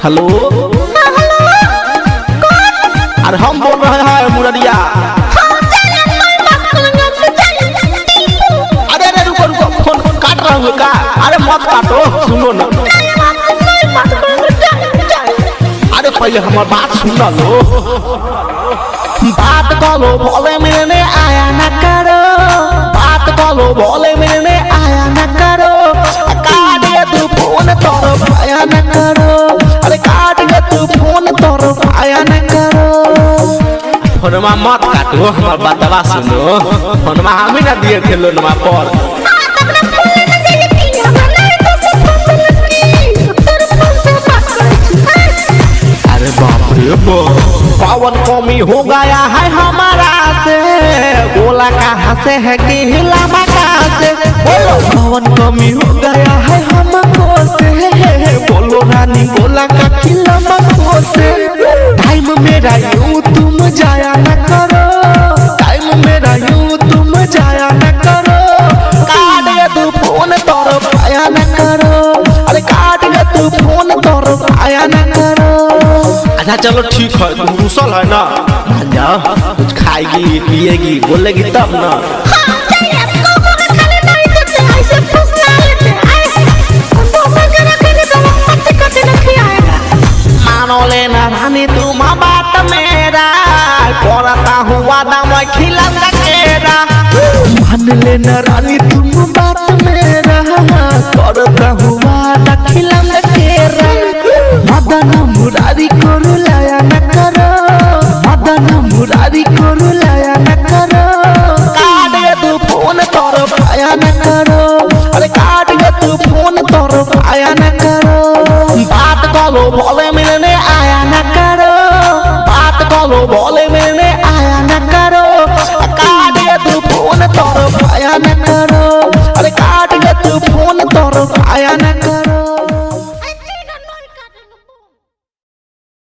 Hello अरे हम बोल रहे हैं मुररिया। अरे अरे रुको रुको फोन काट रहा हूँ का। अरे मत काटो सुनो ना। अरे पहले हमारी बात सुन लो। बात करो बोले मिलने आया न करो। बात करो बोले मिलने आया न करो। काट के तू फोन तोरो आया न करो। अरे काट के तू फोन तोरो आया न करो। फोनमा मत काटो हमार बातवा सुनो। फोनमा हम ही ना दिए थे लोनमा पर। अरे बाप रे पावन कमी हो गया है हमारा से। बोला कहाँ से है कि हिलामा कहाँ से। बोलो पावन कमी हो गया है हमको से। बोलो रानी बोला का खिलामा को से। टाइम मेरा यूं तुम जाया न करो। टाइम मेरा यूं तुम जाया न करो। काट के तू फोन तोरो पाया न करो। अरे काट के तू फोन तोरो पाया न करो। अच्छा चलो ठीक है तुम रुसल है ना। मान जाओ कुछ खाएगी पिएगी बोलेगी तब ना। मानो लेना रानी तुम बात मेरा। करता हुआ दाम खिलंदा केरा। मान लेना रानी तुम बात मेरा। करता हुआ खिलंदा